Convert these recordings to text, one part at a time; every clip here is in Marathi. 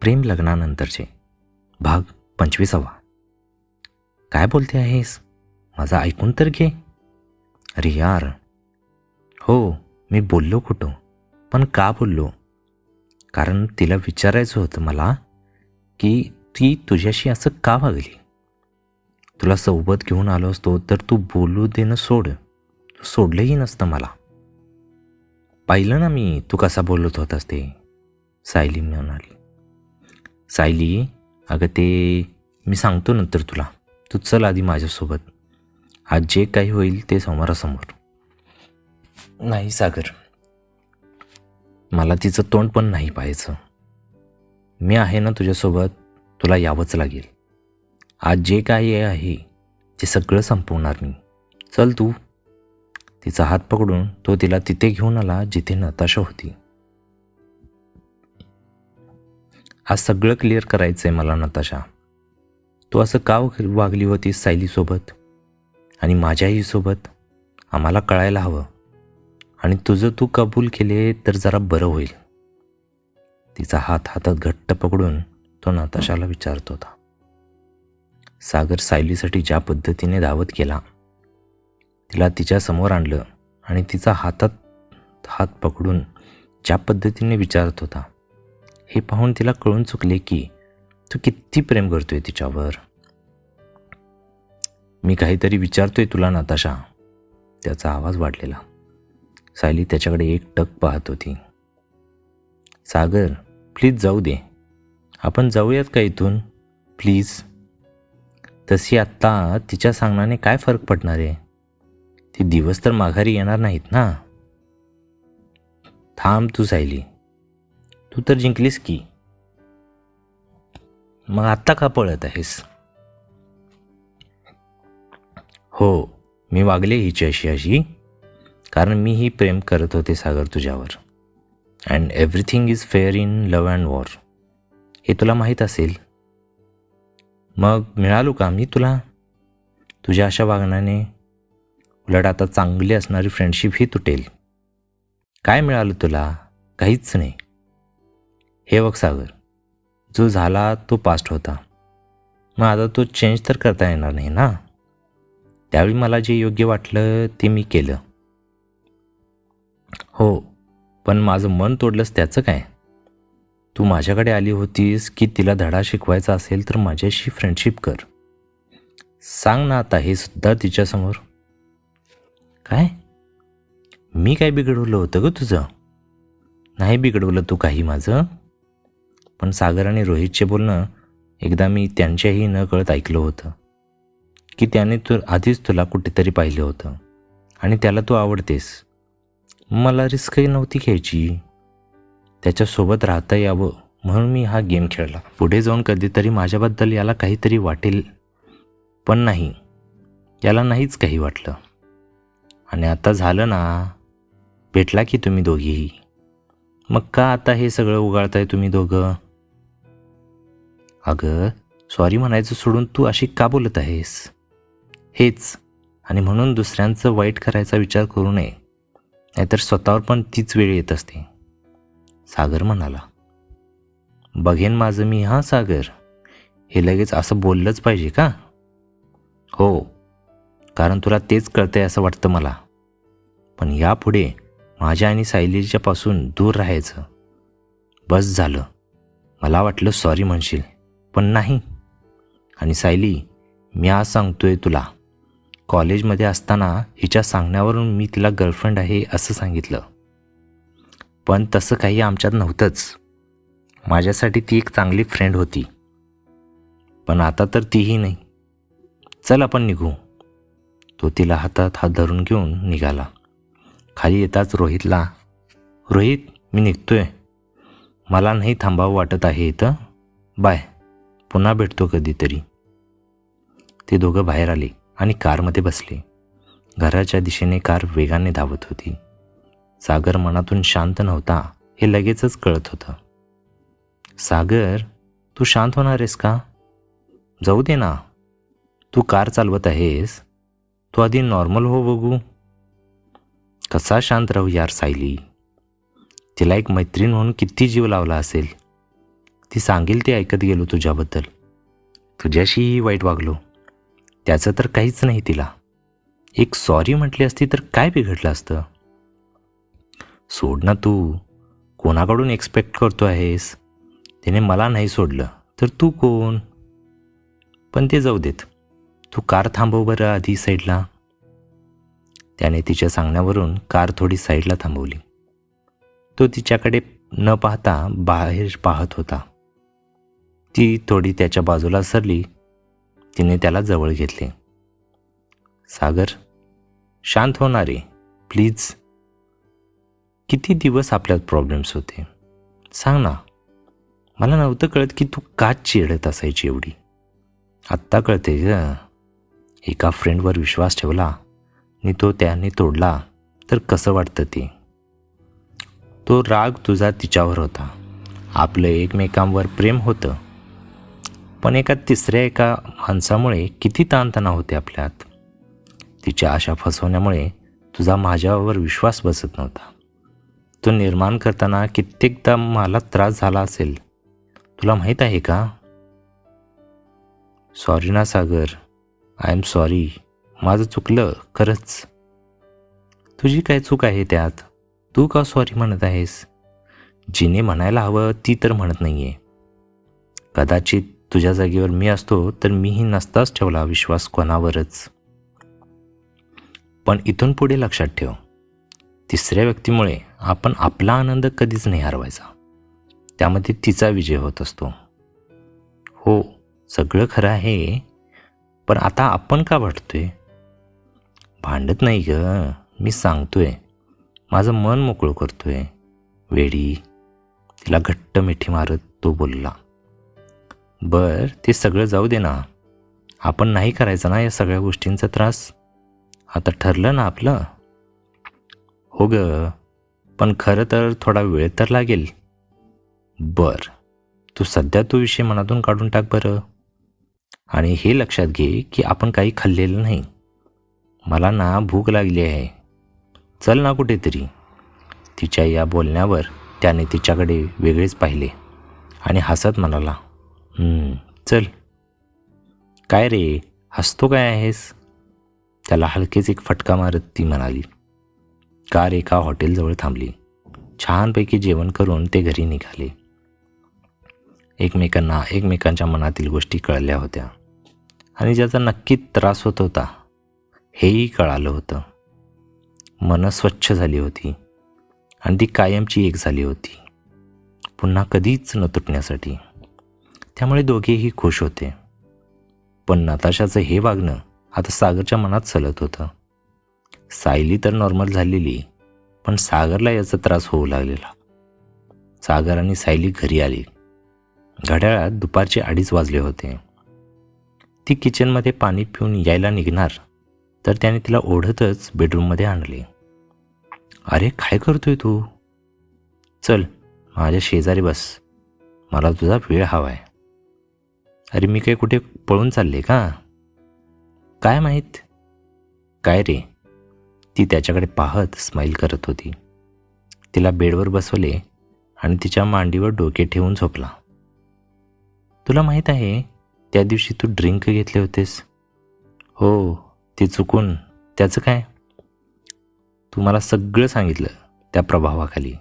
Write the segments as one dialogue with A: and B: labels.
A: प्रेम लग्नानंतरचे भाग 25. काय बोलते आहेस? माझा ऐकून तर घे. अरे यार, हो, मी बोललो कुठं, पण का बोललो? कारण तिला विचारायचं होतं मला की ती तुझ्याशी असं का वागली. तुला सोबत घेऊन आलो असतो तर तू बोलू देणं सोड, तू सोडलंही नसतं मला. पाहिलं ना मी तू कसा बोलत होतास ते, सायली म्हणाली. सायली, अगं ते मी सांगतो नंतर तुला, तू चल आधी माझ्यासोबत. आज जे काही होईल ते समोरासमोर. नाही सागर, मला तिचं तोंड पण नाही पाहायचं. मी आहे ना तुझ्यासोबत, तुला यावंच लागेल. आज जे काही आहे ते सगळं संपवणार मी. चल तू. तिचा हात पकडून तो तिला तिथे घेऊन आला जिथे नताशा होती. आज सगळं क्लिअर करायचं आहे मला नताशा. तू असं का वागली होतीस सायलीसोबत आणि माझ्याही सोबत, आम्हाला कळायला हवं. आणि तुझं तू कबूल केले तर जरा बरं होईल. तिचा हात हातात घट्ट पकडून तो नताशाला विचारत होता. सागर सायलीसाठी ज्या पद्धतीने धावत गेला, तिला तिच्या समोर आणलं आणि तिचा हातात हात पकडून ज्या पद्धतीने विचारत होता, हे पाहून तिला कळून चुकले की तू किती प्रेम करतोय तिच्यावर. मी काहीतरी विचारतोय तुला नताशा. त्याचा आवाज वाढलेला. सायली त्याच्याकडे एकटक पाहत होती. सागर, प्लीज जाऊ दे. आपण जाऊयात का इथून, प्लीज. तशी आत्ता तिच्या सांगण्याने काय फरक पडणार आहे? ती दिवस तर माघारी येणार नाहीत ना. थांब तू सायली, तू तर जिंकलीस की, मग आत्ता का पळत आहेस? हो, मी वागले हिच्याशी अशी कारण मीही प्रेम करत होते सागर तुझ्यावर. And everything is fair in love and war, हे तुला माहीत असेल. मग मिळालो का मी तुला तुझ्या अशा वागण्याने? उलट आता चांगली असणारी फ्रेंडशिप ही तुटेल. काय मिळालं तुला? काहीच नाही. हे बघ सागर, जो झाला तो पास्ट होता. मग आता तो चेंज तर करता येणार नाही ना. त्यावेळी मला जे योग्य वाटलं ते मी केलं. हो, पण माझं मन तोडलंस त्याचं काय? तू माझ्याकडे आली होतीस की तिला धडा शिकवायचा असेल तर माझ्याशी फ्रेंडशिप कर. सांग ना आता हे सुद्धा तिच्यासमोर. काय? मी काय बिघडवलं होतं ग तुझं? नाही बिघडवलं तू काही माझं. पण सागर आणि रोहितचे बोलणं एकदा मी त्यांच्याही न कळत ऐकलं होतं की त्याने आधीच तुला कुठेतरी पाहिलं होतं आणि त्याला तू आवडतेस. मला रिस्कही नव्हती घ्यायची. त्याच्यासोबत राहता यावं म्हणून मी हा गेम खेळला. पुढे जाऊन कधीतरी माझ्याबद्दल याला काहीतरी वाटेल, पण नाही, याला नाहीच काही वाटलं. आणि आता झालं ना, भेटला की तुम्ही दोघीही. मग का आता हे सगळं उगाळताय तुम्ही दोघं? अगं, सॉरी म्हणायचं सोडून तू अशी का बोलत आहेस? हेच, आणि म्हणून दुसऱ्यांचं वाईट करायचा विचार करू नये, नाहीतर स्वतःवर पण तीच वेळ येत असते. सागर म्हणाला. बघेन माझं मी. हां सागर, हे लगेच असं बोललंच पाहिजे का? हो, कारण तुला तेच कळतंय असं वाटतं मला. पण यापुढे माझ्या आणि सायलीच्या पासून दूर राहायचं. बस झालं. मला वाटलं सॉरी म्हणशील, पण नाही. आणि सायली, मी आज सांगतोय तुला, कॉलेजमध्ये असताना हिच्या सांगण्यावरून मी तिला गर्लफ्रेंड आहे असं सांगितलं. पण तसं काही आमच्यात नव्हतंच. माझ्यासाठी ती एक चांगली फ्रेंड होती, पण आता तर तीही नाही. चल आपण निघू. तो तिला हातात हात धरून घेऊन निघाला. खाली येताच रोहितला, रोहित, मी निघतोय. मला नाही थांबावं वाटत आहे इथं. बाय, पुन्हा भेटतो कधीतरी. ते दोघं बाहेर आले आणि कारमध्ये बसले. घराच्या दिशेने कार वेगाने धावत होती. सागर मनातून शांत नव्हता हे लगेचच कळत होतं. सागर, तू शांत होणार आहेस का? जाऊ दे ना, तू कार चालवत आहेस, तू आधी नॉर्मल हो बघू. कसा शांत राहू यार सायली. तिला एक मैत्रीण म्हणून किती जीव लावला असेल. ती सांगेल ते ऐकत गेलो तुझ्याबद्दल. तुझ्याशीही वाईट वागलो. त्याचं तर काहीच नाही तिला. एक सॉरी म्हटली असती तर काय बिघडलं असतं? सोड ना तू. कोणाकडून एक्सपेक्ट करतो आहेस? त्याने मला नाही सोडलं तर तू कोण? पण ते जाऊ देत. तू कार थांबव बरं आधी साईडला. त्याने तिच्या सांगण्यावरून कार थोडी साईडला थांबवली. तो तिच्याकडे न पाहता बाहेर पाहत होता. ती थोडी त्याच्या बाजूला सरली. तिने त्याला जवळ घेतले. सागर, शांत होणार रे प्लीज. किती दिवस आपल्यात प्रॉब्लेम्स होते सांग ना. मला नव्हतं कळत की तू का चिडत असायची एवढी. आत्ता कळते ग. एका फ्रेंडवर विश्वास ठेवला आणि तो त्याने तोडला तर कसं वाटतं ते. तो राग तुझा तिच्यावर होता. आपलं एकमेकांवर प्रेम होतं. पण एका माणसामुळे किती ताणतणाव होते आपल्यात. तिच्या आशा फसवण्यामुळे तुझा माझ्यावर विश्वास बसत नव्हता. तो निर्माण करताना कित्येकदा मला त्रास झाला असेल. तुला माहीत आहे का? सॉरी ना सागर. I am sorry. माझं चुकलं खरंच. तुझी काय चूक आहे त्यात? तू का सॉरी म्हणत आहेस? जिने म्हणायला हवं ती तर म्हणत नाहीये. कदाचित तुझ्या जागेवर मी असतो तर मीही नसताच ठेवला विश्वास कोणावरच. पण इथून पुढे लक्षात ठेव, तिसऱ्या व्यक्तीमुळे आपण आपला आनंद कधीच नाही हरवायचा. त्यामध्ये तिचा विजय होत असतो. हो, सगळं खरं आहे. पण आता आपण का भांडतोय? भांडत नाही ग, मी सांगतोय. माझं मन मोकळं करतोय. वेडी. तिला घट्ट मिठी मारत तो बोलला. बर, ते सगळं जाऊ दे ना. आपण नाही करायचा ना या सगळ्या गोष्टींचा त्रास. आता ठरलं ना आपलं? हो ग, पण खरं तर थोडा वेळ तर लागेल. बर, तू सध्या तो विषय मनातून काढून टाक बरं. आणि हे लक्षात घे की आपण काही खाल्लेलं नाही. मला ना भूक लागली आहे. चल ना कुठेतरी. तिच्या या बोलण्यावर त्याने तिच्याकडे वेगळेच पाहिले आणि हसत म्हणाला, चल. काय रे, हसतो काय आहेस? त्याला हलकेच एक फटका मारत ती म्हणाली. कार एका हॉटेलजवळ थांबली. छानपैकी जेवण करून ते घरी निघाले. एकमेकांना एकमेकांच्या मनातील गोष्टी कळल्या होत्या आणि ज्याचा नक्की त्रास होत होता हेही कळालं होतं. मन स्वच्छ झाली होती आणि ती कायमची एक झाली होती, पुन्हा कधीच न तुटण्यासाठी. त्यामुळे दोघेही खुश होते. पण नताशाचं हे वागणं आता सागरच्या मनात चलत होतं. सायली तर नॉर्मल झालेली, पण सागरला याचा त्रास होऊ लागलेला. सागर आणि सायली घरी आली. घड्याळात दुपारचे 2:30 वाजले होते. ती किचनमध्ये पाणी पिऊन यायला निघणार तर त्याने तिला ओढतच बेडरूममध्ये आणले. अरे काय करतोय तू? चल माझ्या शेजारी बस. मला तुझा वेळ हवाय. अरे मी काय कुठे पळून चालले का? काय माहीत. काय रे? ती त्याच्याकडे पाहत स्माईल करत होती. तिला बेडवर बसवले आणि तिच्या मांडीवर डोके ठेवून झोपला. तुला माहीत आहे त्या दिवशी तू ड्रिंक घेतले होतेस? हो, ते चुकून. त्याचं काय? तू मला सगळं सांगितलं त्या प्रभावाखाली.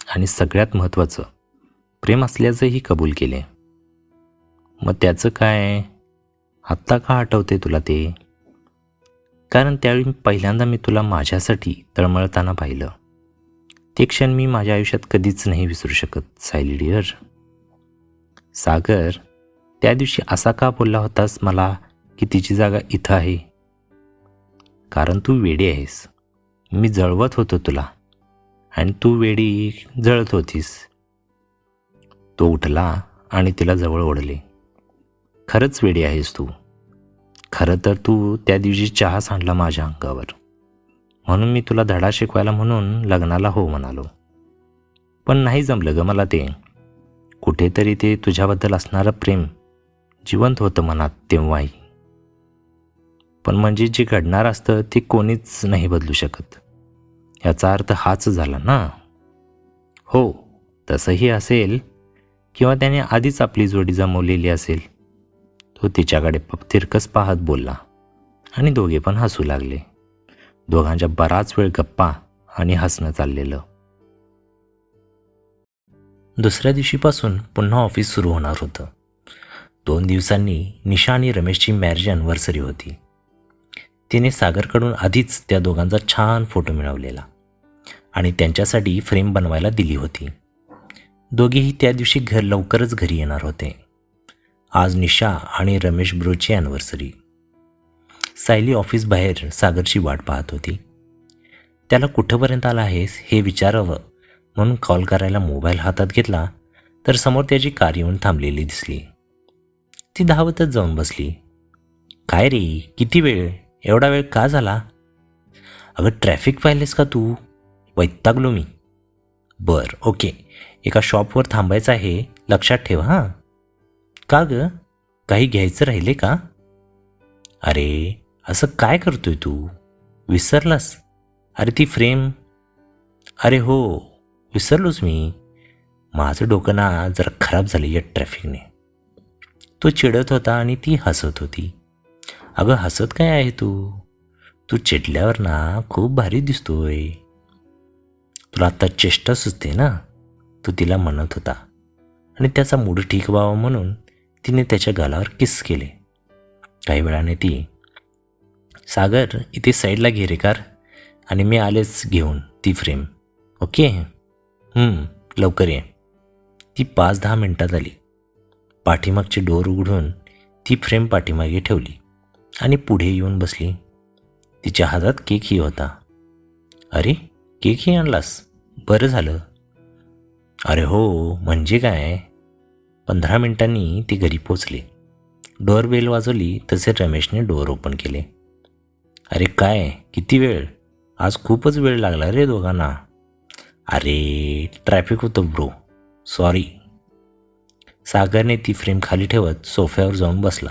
A: आणि सगळ्यात महत्त्वाचं, प्रेम असल्याचंही कबूल केले. मग त्याचं काय? आत्ता का आठवते तुला ते? कारण त्यावेळी पहिल्यांदा मी तुला माझ्यासाठी तळमळताना पाहिलं. ते क्षण मी माझ्या आयुष्यात कधीच नाही विसरू शकत सायली डिअर. सागर, त्या दिवशी असा का बोलला होतास मला की तिची जागा इथं आहे? कारण तू वेडी आहेस. मी जळवत होतो तुला आणि तू वेडी जळत होतीस. तो उठला आणि तिला जवळ ओढले. खरंच वेडी आहेस तू. खरं तर तू त्या दिवशी चहा सांडला माझ्या अंगावर, म्हणून मी तुला धडा शिकवायला म्हणून लग्नाला हो म्हणालो. पण नाही जमलं ग मला ते. कुठेतरी ते तुझ्याबद्दल असणारं प्रेम जिवंत होतं मनात तेव्हाही. पण म्हणजे जे घडणार असतं ते कोणीच नाही बदलू शकत, याचा अर्थ हाच झाला ना. हो, तसंही असेल, किंवा त्याने आधीच आपली जोडी जमवलेली असेल. तो तिच्याकडे तिरकस पाहत बोलला आणि दोघे पण हसू लागले. दोघांच्या बराच वेळ गप्पा आणि हसणं चाललेलं. दुसऱ्या दिवशीपासून पुन्हा ऑफिस सुरू होणार होतं. 2 दिवसांनी निशा आणि रमेशची मॅरेज ॲनिव्हर्सरी होती. तिने सागरकडून आधीच त्या दोघांचा छान फोटो मिळवलेला आणि त्यांच्यासाठी फ्रेम बनवायला दिली होती. दोघेही त्या दिवशी लवकरच घरी येणार होते. आज निशा आणि रमेश ब्रोची ॲनिव्हर्सरी. सायली ऑफिस बाहेर सागरची वाट पाहत होती. त्याला कुठंपर्यंत आला आहेस हे विचारावं म्हणून कॉल करायला मोबाईल हातात घेतला तर समोर त्याची कार येऊन थांबलेली दिसली. ती धावतच जाऊन बसली. काय रे, किती वेळ? एवढा वेळ का झाला? अगं ट्रॅफिक पाहिलेस का तू? वैतागलो मी. ओके, एका शॉपवर थांबायचं आहे, लक्षात ठेव हां. का ग, काही घ्यायचं राहिले का? अरे असं काय करतोय तू? विसरलास? अरे ती फ्रेम. अरे हो, विसरलोच मी. माझं डोकं ना जरा खराब झालं या ट्रॅफिकने. तो चिडत होता आणि ती हसत होती. अगं हसत काय आहे तू चिडल्यावर ना खूप भारी दिसतोय. तुला आत्ता चेष्टा सुचते ना, तो तिला म्हणत होता आणि त्याचा मूड ठीक व्हावा म्हणून तिने त्याच्या गालावर किस केले. काही वेळाने ती, सागर इथे साईडला घे रे कार आणि मी आलेच घेऊन ती फ्रेम. ओके लवकर ये. ती 5-10 मिनिटात आली. पाठीमागची डोर उघडून ती फ्रेम पाठीमागे ठेवली आणि पुढे येऊन बसली. तिच्या हातात केकही होता. अरे केकही आणलास? बरं झालं. अरे हो, म्हणजे काय. 15 मिनिटांनी ती घरी पोचली. डोअर बेल वाजवली तसे रमेशने डोअर ओपन केले. अरे काय, किती वेळ? आज खूपच वेळ लागला रे दोघांना. अरे ट्रॅफिक होतं ब्रो, सॉरी. सागरने ती फ्रेम खाली ठेवत सोफ्यावर जाऊन बसला.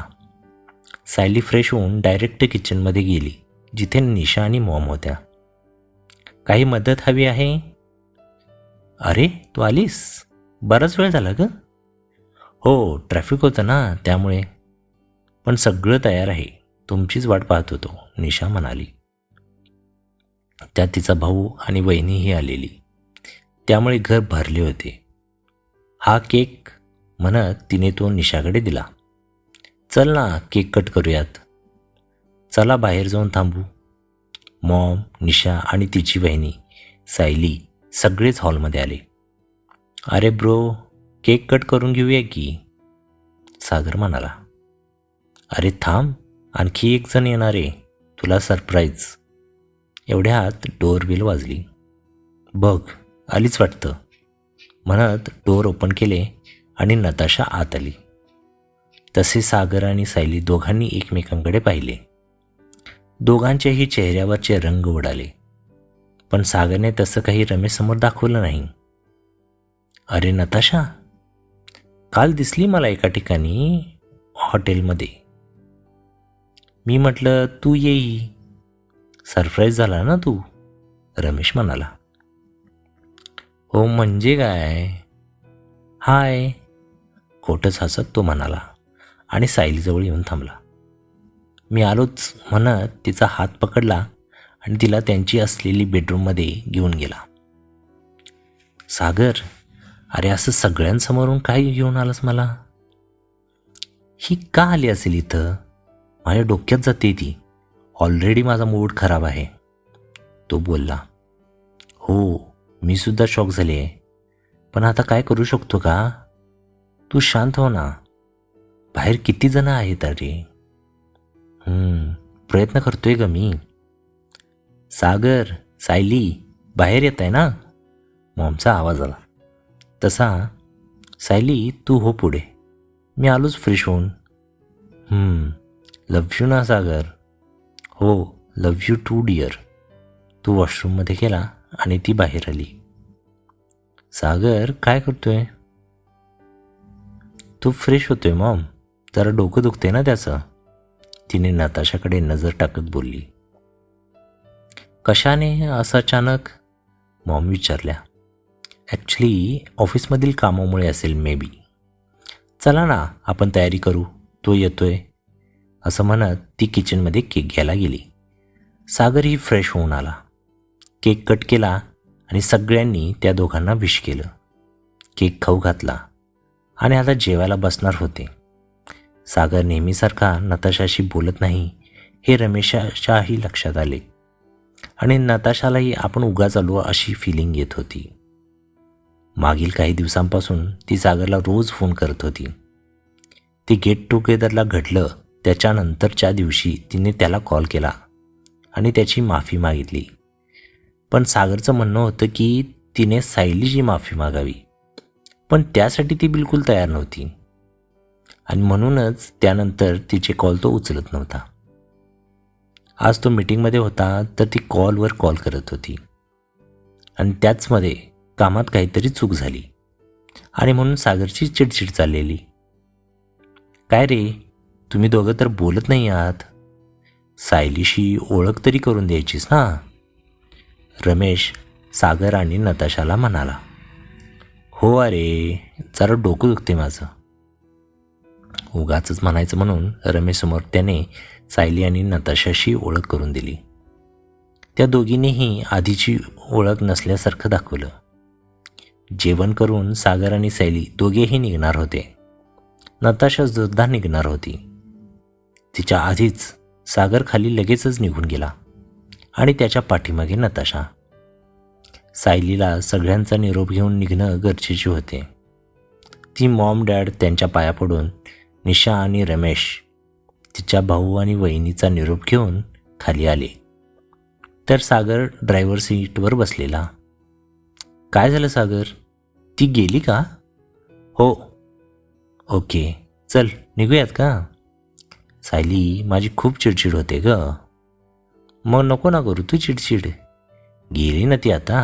A: सायली फ्रेश होऊन डायरेक्ट किचनमध्ये गेली जिथे निशा आणि मॉम होत्या. काही मदत हवी आहे? अरे तू आलीस, बराच वेळ झाला ग. हो ट्रॅफिक होतं ना त्यामुळे. पण सगळं तयार आहे, तुमचीच वाट पाहत होतो, निशा म्हणाली. त्यात तिचा भाऊ आणि वहिनीही आलेली, त्यामुळे घर भरले होते. हा केक म्हणत तिने तो निशाकडे दिला. चल ना केक कट करूयात. चला बाहेर जाऊन थांबू. मॉम, निशा आणि तिची बहिणी सायली सगळेच हॉलमध्ये आले. अरे ब्रो, केक कट करून घेऊया की, सागर म्हणाला. अरे थांब, आणखी एक जण येणार आहे, तुला सरप्राईज. एवढ्यात डोअरबेल वाजली. बघ आलीच वाटतं, म्हणत डोअर ओपन केले आणि नताशा आत आली. तसे सागर आणि सायली दोघांनी एकमेकांकडे पाहिले. दोघांच्याही चेहऱ्यावरचे रंग उडाले. पण सागरने तसं काही रमेशसमोर दाखवलं नाही. अरे नताशा, काल दिसली मला एका ठिकाणी हॉटेलमध्ये. मी म्हटलं तू येई. सरप्राईज झाला ना तू, रमेश म्हणाला. हो म्हणजे काय. हाय, खोटंच हसत तो म्हणाला आणि सायलीजवळ येऊन थांबला. मी आलोच म्हणत तिचा हात पकडला आणि तिला त्यांची असलेली बेडरूममध्ये घेऊन गेला. सागर, अरे असं सगळ्यांसमोरून काय घेऊन आलास मला? ही का आली असेल इथं? माझ्या डोक्यात जाते ती. ऑलरेडी माझा मूड खराब आहे, तो बोलला. हो, मी सुद्धा शॉक झाले आहे, पण आता काय करू शकतो का? तू शांत हो ना. बाहेर किती जण आहेत अरे. प्रयत्न करतोय ग मी. सागर, सायली, बाहेर येत आहे ना, मॉमचा आवाज आला. तसा, सायली तू हो पुढे, मी आलोच फ्रेश होऊन. लव्ह यू ना सागर. हो, लव्ह यू टू डिअर. तू वॉशरूममध्ये गेला आणि ती बाहेर आली. सागर काय करतोय? तू फ्रेश होतोय मॉम, जरा डोकं दुखते ना त्याचं, तिने नताशाकडे नजर टाकत बोलली. कशाने असं अचानक, मॉम विचारल्या. ॲक्च्युली ऑफिसमधील कामामुळे असेल मे बी, चला ना आपण तयारी करू, तो येतोय, असं म्हणत ती किचनमध्ये केक घ्यायला गेली. सागरही फ्रेश होऊन आला. केक कट केला आणि सगळ्यांनी त्या दोघांना विश केलं. केक खाऊ घातला आणि आता जेवायला बसणार होते. सागर नेहमीसारखा नताशाशी बोलत नाही हे रमेशाच्याही लक्षात आले आणि नताशालाही आपण उगाच आलो अशी फिलिंग येत होती. मागील काही दिवसांपासून ती सागरला रोज फोन करत होती. ते गेट टुगेदरला घडलं त्याच्यानंतरच्या दिवशी तिने त्याला कॉल केला आणि त्याची माफी मागितली. पण सागरचं म्हणणं होतं की तिने सायलीची माफी मागावी, पण त्यासाठी ती बिलकुल तयार नव्हती आणि म्हणूनच त्यानंतर तिचे कॉल तो उचलत नव्हता. आज तो मीटिंगमध्ये होता तर ती कॉलवर कॉल करत होती आणि त्याचमध्ये कामात काहीतरी चूक झाली आणि म्हणून सागरची चिडचिड चाललेली. काय रे, तुम्ही दोघं तर बोलत नाही आहात, सायलीशी ओळख तरी करून द्यायचीस ना, रमेश सागर आणि नताशाला म्हणाला. हो अरे, जरा डोकं दुखते माझं, उगाचच म्हणायचं म्हणून रमेशसमोर त्याने सायली आणि नताशाशी ओळख करून दिली. त्या दोघींनीही आधीची ओळख नसल्यासारखं दाखवलं. जेवण करून सागर आणि सायली दोघेही निघणार होते. नताशा सुद्धा निघणार होती. तिच्या आधीच सागर खाली लगेचच निघून गेला आणि त्याच्या पाठीमागे नताशा. सायलीला सगळ्यांचा निरोप घेऊन निघणं गरजेचे होते. ती मॉम डॅड त्यांच्या पाया पडून निशा आणि रमेश तिच्या भाऊ आणि वहिनीचा निरोप घेऊन खाली आले तर सागर ड्रायव्हर सीटवर बसलेला. काय झालं सागर, ती गेली का? हो. ओके, चल निघूयात का? सायली, माझी खूप चिडचिड होते ग. मग नको ना करू तू चिडचिड, गेली ना ती आता,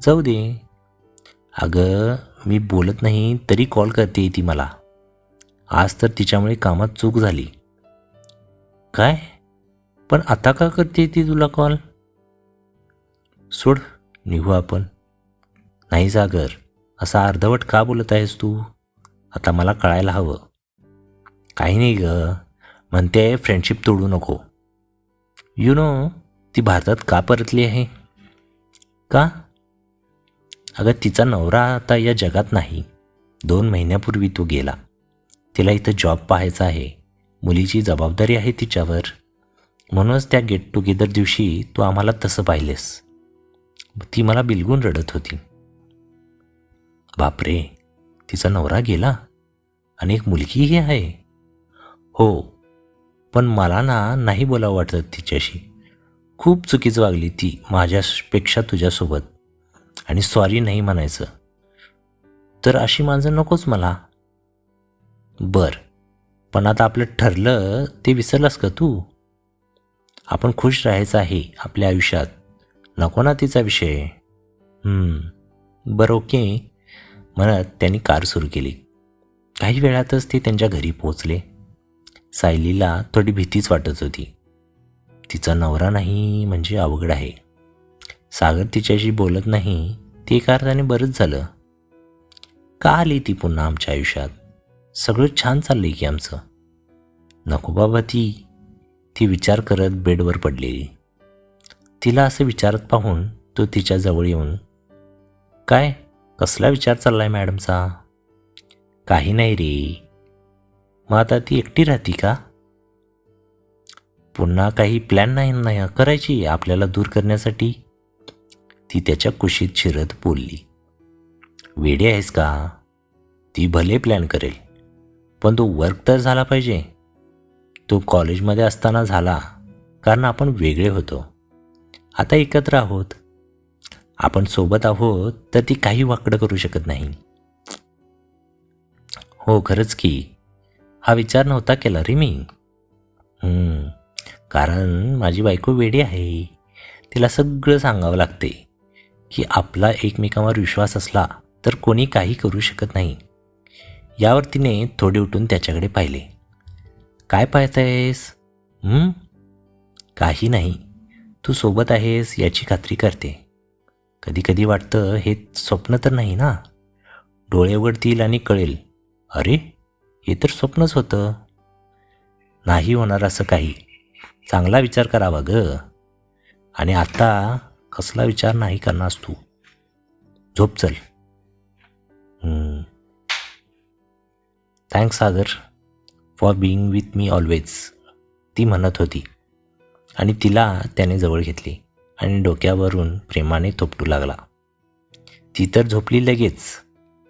A: जाऊ दे. अगं मी बोलत नाही तरी कॉल करते ती मला. आज तर तिच्यामुळे कामात चूक झाली. काय? पण आता का करते ती तुला कॉल? सोड, निघू आपण. नाही सागर, असा अर्धवट का बोलत आहेस तू? आता मला कळायला हवं. काही नाही ग, म्हणते फ्रेंडशिप तोडू नको. यू नो ती भारतात का परतली आहे? का? अगं तिचा नवरा आता या जगात नाही. 2 महिन्यापूर्वी तो गेला. तिला इथं जॉब पाहायचा आहे, मुलीची जबाबदारी आहे तिच्यावर. म्हणूनच त्या गेट टुगेदर दिवशी तू आम्हाला तसं पाहिलेस. ती मला बिलगून रडत होती. बापरे, तिचा नवरा गेला आणि एक मुलगीही आहे? हो, पण मला नाही बोलावं वाटत तिच्याशी. खूप चुकीचं वागली ती माझ्यापेक्षा तुझ्यासोबत, आणि सॉरी नाही म्हणायचं. तर अशी माणसं नकोच मला. बर, पण आता आपलं ठरलं ते विसरलास का तू? आपण खुश राहायचं आहे आपल्या आयुष्यात, नको ना तिचा विषय. बरं ओके म्हणत त्यांनी कार सुरू केली. काही वेळातच ते त्यांच्या घरी पोहोचले. सायलीला थोडी भीतीच वाटत होती. तिचा नवरा नाही म्हणजे अवघड आहे. सागर तिच्याशी बोलत नाही ते एका अर्थाने बरंच झालं. का आली ती पुन्हा आमच्या आयुष्यात? सगळं छान चाललंय की आमचं. नको बाबा, ती विचार करत बेडवर पडलेली. तिला असं विचारत पाहून तो तिच्या जवळ येऊन, काय कसला विचार चाललाय मॅडमचा? काही नाही रे. मग आता ती एकटी राहती का? पुन्हा काही प्लॅन नाही करायची आपल्याला दूर करण्यासाठी? ती त्याच्या कुशीत शिरत बोलली. वेडी आहेस का? ती भले प्लॅन करेल, पण तो वर्क तर झाला पाहिजे. तो कॉलेजमध्ये असताना झाला, कारण आपण वेगळे होतो. आता एकत्र आहोत, आपण सोबत आहोत, तर ती काही वाकडं करू शकत नाही. हो खरंच की, हा विचार नव्हता केला रे मी. कारण माझी बायको वेडी आहे. तिला सगळं सांगावं लागते की आपला एकमेकांवर विश्वास असला तर कोणी काही करू शकत नाही. यावर तिने थोडे उठून त्याच्याकडे पाहिले. काय पाहतायस? काही नाही, तू सोबत आहेस याची खात्री करते. कधी कधी वाटतं हे स्वप्न तर नाही ना. डोळे उघडतील आणि कळेल, अरे हे तर स्वप्नच होतं. नाही होणार असं काही. चांगला विचार करावा ग. आणि आता कसला विचार नाही करणारस तू. झोप चल. Thanks Sagar for being with me always, ती म्हणत होती. आणि तिला त्याने जवळ घेतले आणि डोक्यावरून प्रेमाने थोपटू लागला. ती तर झोपली लगेच,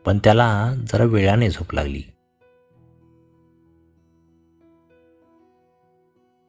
A: पण त्याला जरा वेळाने झोप लागली.